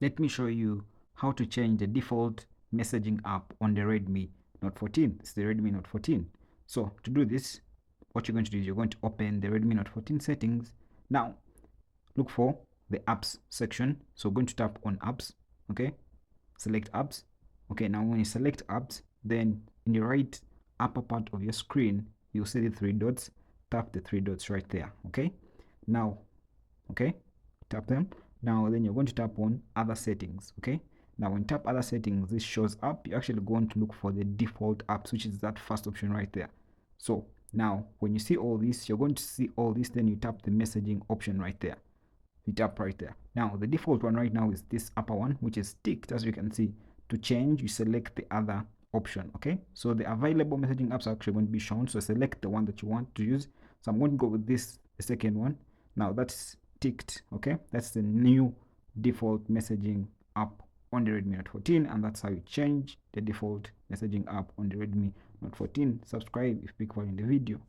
let me show you how to change the default messaging app on the Redmi Note 14. It's the Redmi Note 14. So to do this, what you're going to do is you're going to open the Redmi Note 14 settings. Now look for the apps section. So we're going to tap on apps. Okay, select apps. Okay, now when you select apps, then in the right upper part of your screen you'll see the three dots. Tap the three dots right there. Okay, now tap them. Now then you're going to tap on other settings. Okay, now when you tap other settings, this shows up. You're actually going to look for the default apps, which is that first option right there. So now when you see all this, you're going to see all this, then you tap the messaging option right there. You tap right there. Now the default one right now is this upper one, which is ticked, as you can see. To change, you select the other option. Okay, so the available messaging apps are actually going to be shown, so select the one that you want to use. So I'm going to go with this, the second one. Now that's ticked. Okay, that's the new default messaging app on the Redmi Note 14, and that's how you change the default messaging app on the Redmi Note 14. Subscribe if you pick in the video.